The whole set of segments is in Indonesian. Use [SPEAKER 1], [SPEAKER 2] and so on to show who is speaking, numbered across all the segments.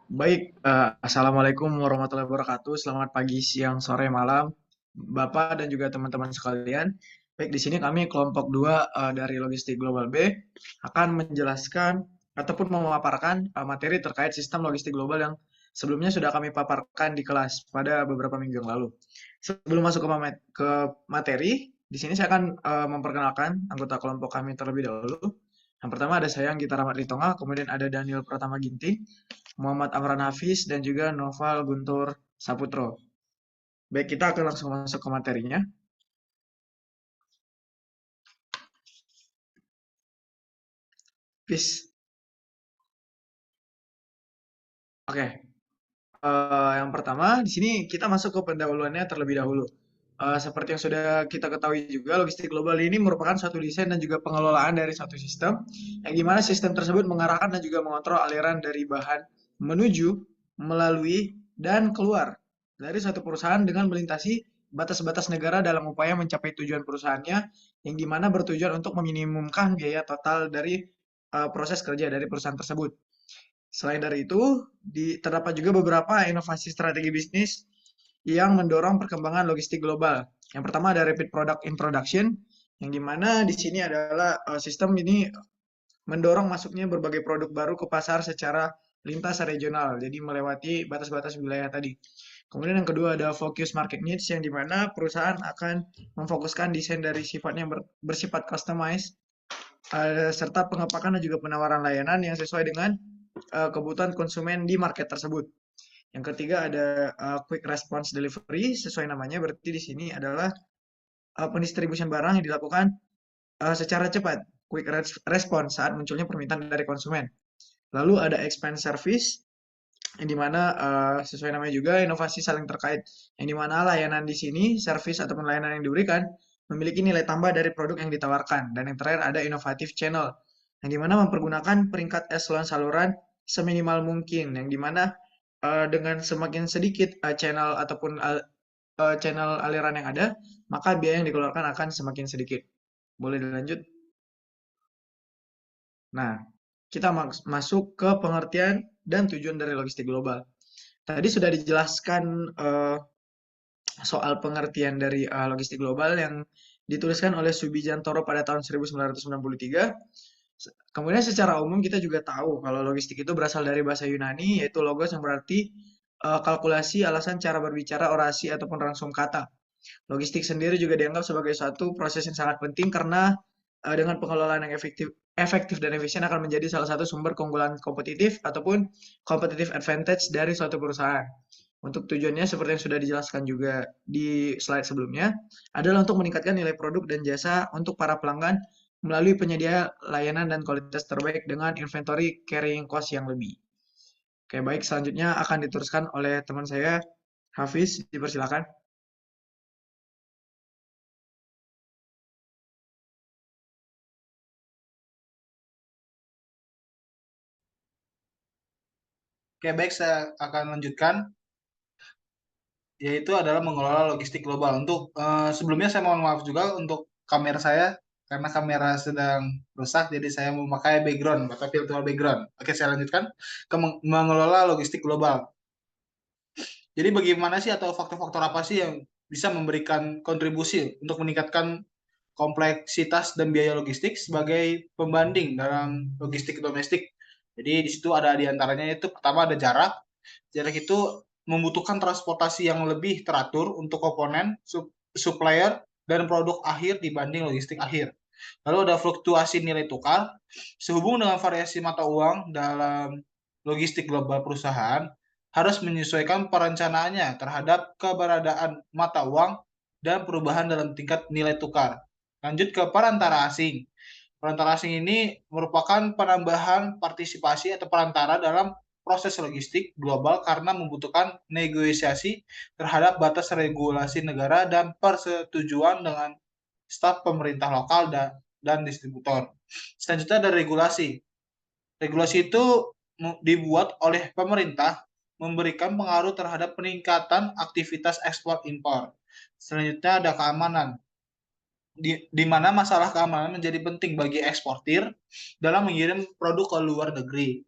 [SPEAKER 1] Baik, Assalamualaikum warahmatullahi wabarakatuh. Selamat pagi, siang, sore, malam, Bapak dan juga teman-teman sekalian. Baik, di sini kami kelompok 2 dari Logistik Global B akan menjelaskan ataupun memaparkan materi terkait sistem logistik global yang sebelumnya sudah kami paparkan di kelas pada beberapa minggu yang lalu. Sebelum masuk ke materi, di sini saya akan memperkenalkan anggota kelompok kami terlebih dahulu. Yang pertama ada saya, Anggita Rahmat Ritonga, kemudian ada Daniel Pratama Ginting, Muhammad Amran Hafiz, dan juga Noval Guntur Saputro. Baik, kita akan langsung masuk ke materinya. Hafiz. Oke, yang pertama di sini kita masuk ke pendahuluannya terlebih dahulu. Seperti yang sudah kita ketahui juga, logistik global ini merupakan suatu desain dan juga pengelolaan dari satu sistem, yang dimana sistem tersebut mengarahkan dan juga mengontrol aliran dari bahan menuju, melalui, dan keluar dari suatu perusahaan dengan melintasi batas-batas negara dalam upaya mencapai tujuan perusahaannya, yang dimana bertujuan untuk meminimumkan biaya total dari proses kerja dari perusahaan tersebut. Selain dari itu, terdapat juga beberapa inovasi strategi bisnis yang mendorong perkembangan logistik global. Yang pertama ada rapid product introduction, yang dimana di sini adalah sistem ini mendorong masuknya berbagai produk baru ke pasar secara lintas regional, jadi melewati batas-batas wilayah tadi. Kemudian yang kedua ada focus market needs, yang dimana perusahaan akan memfokuskan desain dari sifatnya bersifat customized, serta pengepakan dan juga penawaran layanan yang sesuai dengan kebutuhan konsumen di market tersebut. Yang ketiga ada quick response delivery, sesuai namanya berarti di sini adalah pendistribusian barang yang dilakukan secara cepat, quick response saat munculnya permintaan dari konsumen. Lalu ada expand service, yang dimana sesuai namanya juga inovasi saling terkait, yang dimana layanan di sini, service ataupun layanan yang diberikan memiliki nilai tambah dari produk yang ditawarkan. Dan yang terakhir ada inovatif channel, yang dimana mempergunakan peringkat eselon saluran seminimal mungkin, yang dimana dengan semakin sedikit channel ataupun channel aliran yang ada, maka biaya yang dikeluarkan akan semakin sedikit. Boleh dilanjut? Nah, kita masuk ke pengertian dan tujuan dari logistik global. Tadi sudah dijelaskan soal pengertian dari logistik global yang dituliskan oleh Subijantoro pada tahun 1993. Kemudian secara umum kita juga tahu kalau logistik itu berasal dari bahasa Yunani, yaitu logos, yang berarti kalkulasi, alasan, cara berbicara, orasi, ataupun rangsum kata. Logistik sendiri juga dianggap sebagai suatu proses yang sangat penting karena dengan pengelolaan yang efektif dan efisien akan menjadi salah satu sumber keunggulan kompetitif ataupun competitive advantage dari suatu perusahaan. Untuk tujuannya seperti yang sudah dijelaskan juga di slide sebelumnya, adalah untuk meningkatkan nilai produk dan jasa untuk para pelanggan melalui penyedia layanan dan kualitas terbaik dengan inventory carrying cost yang lebih. Oke, baik, selanjutnya akan diteruskan oleh teman saya, Hafiz, dipersilakan.
[SPEAKER 2] Oke, baik, saya akan lanjutkan, yaitu adalah mengelola logistik global. Untuk sebelumnya saya mohon maaf juga untuk kamera saya, karena kamera sedang rusak, jadi saya memakai background atau virtual background. Oke, saya lanjutkan ke mengelola logistik global. Jadi bagaimana sih atau faktor-faktor apa sih yang bisa memberikan kontribusi untuk meningkatkan kompleksitas dan biaya logistik sebagai pembanding dalam logistik domestik? Jadi di situ ada diantaranya itu pertama ada jarak. Jarak itu membutuhkan transportasi yang lebih teratur untuk komponen, supplier, dan produk akhir dibanding logistik akhir. Lalu ada fluktuasi nilai tukar. Sehubung dengan variasi mata uang dalam logistik global, perusahaan harus menyesuaikan perencanaannya terhadap keberadaan mata uang dan perubahan dalam tingkat nilai tukar. Lanjut ke perantara asing. Perantara asing ini merupakan penambahan partisipasi atau perantara dalam proses logistik global karena membutuhkan negosiasi terhadap batas regulasi negara dan persetujuan dengan staf pemerintah lokal dan distributor. Selanjutnya ada regulasi. Regulasi itu dibuat oleh pemerintah memberikan pengaruh terhadap peningkatan aktivitas ekspor impor. Selanjutnya ada keamanan, di mana masalah keamanan menjadi penting bagi eksportir dalam mengirim produk ke luar negeri.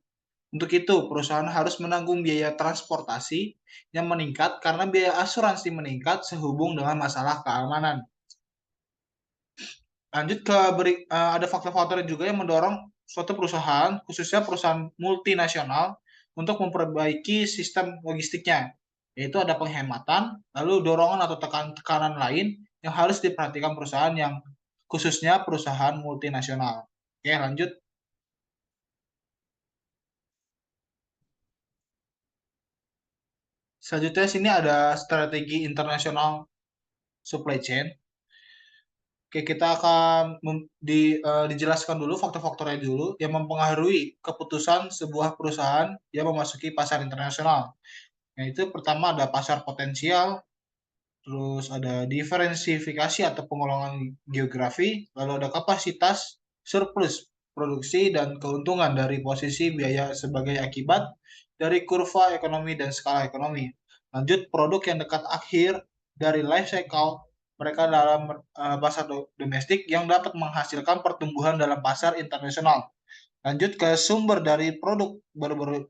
[SPEAKER 2] Untuk itu, perusahaan harus menanggung biaya transportasi yang meningkat karena biaya asuransi meningkat sehubung dengan masalah keamanan. Lanjut ke ada faktor-faktor juga yang mendorong suatu perusahaan, khususnya perusahaan multinasional, untuk memperbaiki sistem logistiknya, yaitu ada penghematan, lalu dorongan atau tekanan lain yang harus diperhatikan perusahaan yang khususnya perusahaan multinasional. Oke, lanjut. Selanjutnya sini ada strategi internasional supply chain. Oke, kita akan dijelaskan dulu faktor-faktornya dulu yang mempengaruhi keputusan sebuah perusahaan yang memasuki pasar internasional. Yaitu pertama ada pasar potensial, terus ada diversifikasi atau pengulangan geografi, lalu ada kapasitas, surplus produksi, dan keuntungan dari posisi biaya sebagai akibat dari kurva ekonomi dan skala ekonomi. Lanjut, produk yang dekat akhir dari life cycle mereka dalam pasar domestik yang dapat menghasilkan pertumbuhan dalam pasar internasional. Lanjut ke sumber dari produk baru-baru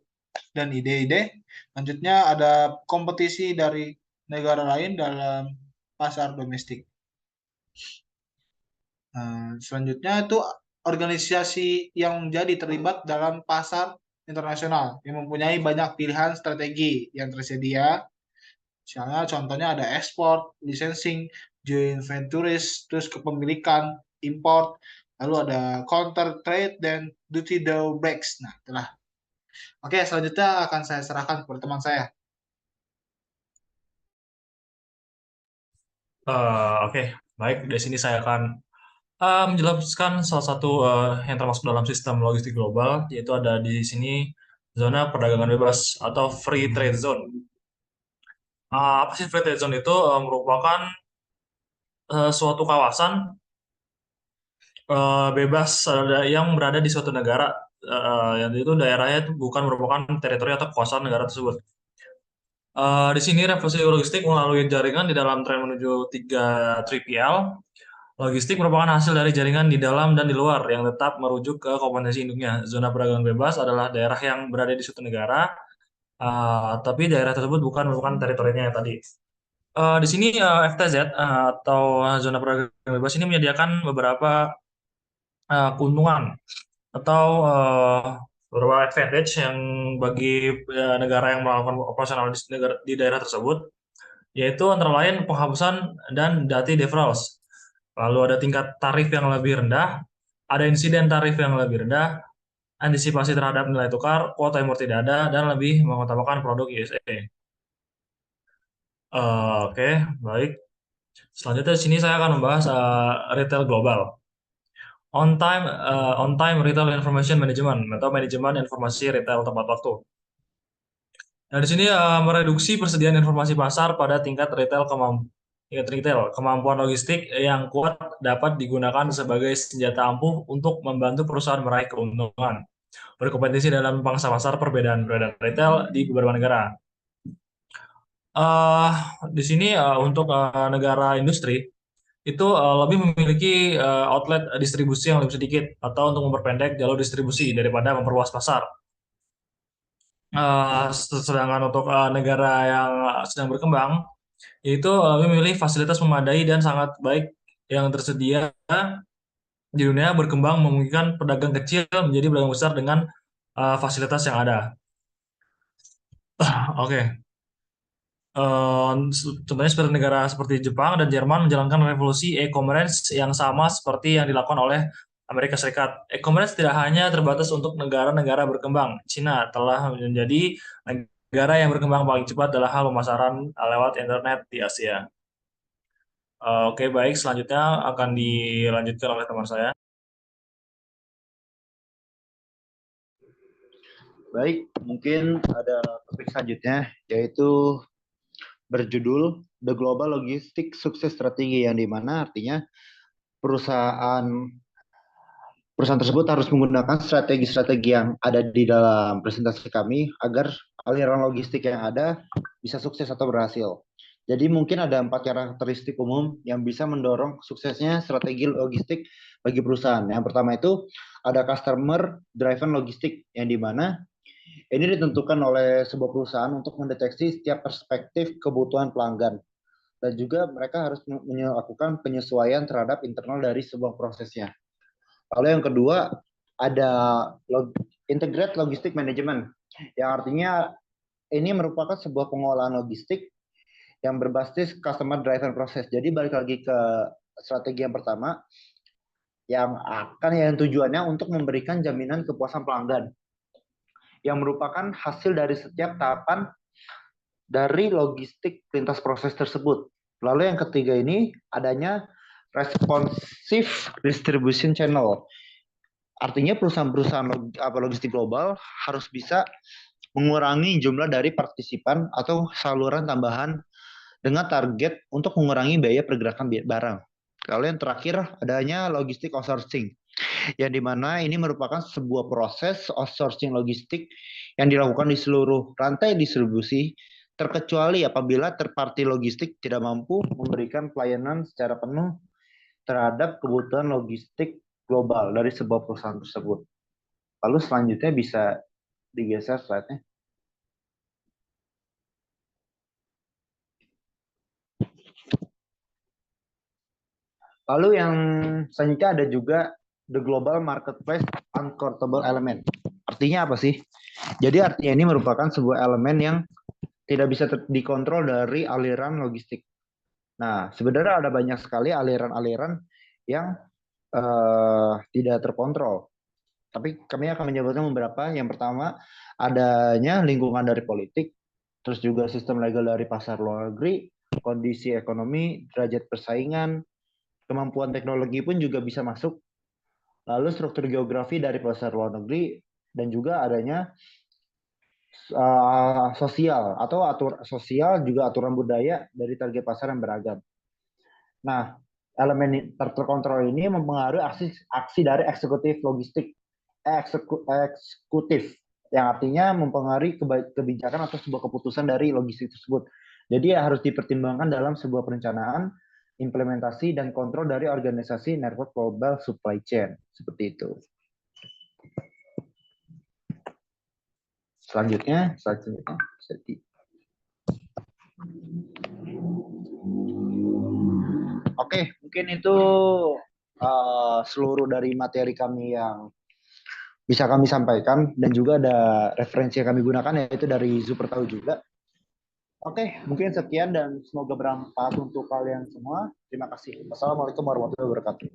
[SPEAKER 2] dan ide-ide. Lanjutnya ada kompetisi dari negara lain dalam pasar domestik. Selanjutnya itu organisasi yang jadi terlibat dalam pasar internasional yang mempunyai banyak pilihan strategi yang tersedia. Misalnya contohnya ada ekspor, licensing, joint ventures, terus kepemilikan, import, lalu ada counter trade dan duty drawbacks. Nah, itulah. Oke, selanjutnya akan saya serahkan kepada teman saya.
[SPEAKER 3] Oke, baik. Di sini saya akan menjelaskan salah satu yang termasuk dalam sistem logistik global, yaitu ada di sini zona perdagangan bebas atau free trade zone. Apa sih free trade zone itu? Merupakan suatu kawasan bebas yang berada di suatu negara, yang itu daerahnya itu bukan merupakan teritori atau kekuasaan negara tersebut. Di sini revolusi logistik melalui jaringan di dalam tren menuju 3PL. Logistik merupakan hasil dari jaringan di dalam dan di luar yang tetap merujuk ke kompetensi induknya. Zona perdagangan bebas adalah daerah yang berada di suatu negara, tapi daerah tersebut bukan merupakan teritorinya yang tadi. Di sini FTZ atau zona perdagangan bebas ini menyediakan beberapa keuntungan atau beberapa advantage yang bagi negara yang melakukan operasional di daerah tersebut, yaitu antara lain penghapusan dan data deferrals. Lalu ada tingkat tarif yang lebih rendah, ada insiden tarif yang lebih rendah, antisipasi terhadap nilai tukar, kuota impor tidak ada, dan lebih mengutamakan produk USA. Oke, baik. Selanjutnya di sini saya akan membahas retail global. On time retail information management atau manajemen informasi retail tepat waktu. Nah, di sini mereduksi persediaan informasi pasar pada tingkat retail. Kemampuan logistik yang kuat dapat digunakan sebagai senjata ampuh untuk membantu perusahaan meraih keuntungan. Berkompetisi dalam pangsa pasar perbedaan retail di beberapa negara. Uh, di sini untuk negara industri itu lebih memiliki outlet distribusi yang lebih sedikit atau untuk memperpendek jalur distribusi daripada memperluas pasar. Sedangkan untuk negara yang sedang berkembang, yaitu memilih fasilitas memadai dan sangat baik yang tersedia di dunia berkembang memungkinkan pedagang kecil menjadi pedagang besar dengan fasilitas yang ada. Oke. Contohnya seperti negara seperti Jepang dan Jerman menjalankan revolusi e-commerce yang sama seperti yang dilakukan oleh Amerika Serikat. E-commerce tidak hanya terbatas untuk negara-negara berkembang. Cina telah menjadi negara yang berkembang paling cepat dalam hal pemasaran lewat internet di Asia. Oke, baik. Selanjutnya akan dilanjutkan oleh teman saya.
[SPEAKER 4] Baik, mungkin ada topik selanjutnya, yaitu berjudul The Global Logistic Success Strategy, yang dimana artinya perusahaan tersebut harus menggunakan strategi-strategi yang ada di dalam presentasi kami agar aliran logistik yang ada bisa sukses atau berhasil. Jadi mungkin ada 4 karakteristik umum yang bisa mendorong suksesnya strategi logistik bagi perusahaan. Yang pertama itu ada customer driven logistik, yang dimana Ini ditentukan oleh sebuah perusahaan untuk mendeteksi setiap perspektif kebutuhan pelanggan. Dan juga mereka harus melakukan penyesuaian terhadap internal dari sebuah prosesnya. Lalu yang kedua, ada integrate logistic management, yang artinya ini merupakan sebuah pengolahan logistik yang berbasis customer driven process. Jadi balik lagi ke strategi yang pertama, yang tujuannya untuk memberikan jaminan kepuasan pelanggan, yang merupakan hasil dari setiap tahapan dari logistik lintas proses tersebut. Lalu yang ketiga ini adanya responsive distribution channel. Artinya perusahaan-perusahaan logistik global harus bisa mengurangi jumlah dari partisipan atau saluran tambahan dengan target untuk mengurangi biaya pergerakan barang. Lalu yang terakhir adanya logistik outsourcing, yang dimana ini merupakan sebuah proses outsourcing logistik yang dilakukan di seluruh rantai distribusi, terkecuali apabila third party logistik tidak mampu memberikan pelayanan secara penuh terhadap kebutuhan logistik global dari sebuah perusahaan tersebut. Lalu selanjutnya bisa digeser slide-nya. Lalu yang selanjutnya ada juga the global marketplace uncontrollable element. Artinya apa sih? Jadi artinya ini merupakan sebuah elemen yang tidak bisa dikontrol dari aliran logistik. Nah, sebenarnya ada banyak sekali aliran-aliran yang tidak terkontrol. Tapi kami akan menyebutkan beberapa. Yang pertama, adanya lingkungan dari politik, terus juga sistem legal dari pasar luar negeri, kondisi ekonomi, derajat persaingan, kemampuan teknologi pun juga bisa masuk. Lalu struktur geografi dari pasar luar negeri, dan juga adanya sosial atau sosial juga aturan budaya dari target pasar yang beragam. Nah, elemen terkontrol ini mempengaruhi aksi dari eksekutif logistik, eksekutif, yang artinya mempengaruhi kebijakan atau sebuah keputusan dari logistik tersebut. Jadi harus dipertimbangkan dalam sebuah perencanaan, implementasi, dan kontrol dari organisasi network global supply chain. Seperti itu. Selanjutnya. Oke, mungkin itu seluruh dari materi kami yang bisa kami sampaikan, dan juga ada referensi yang kami gunakan yaitu dari Zupertahu juga. Oke, mungkin sekian dan semoga bermanfaat untuk kalian semua. Terima kasih. Wassalamualaikum warahmatullahi wabarakatuh.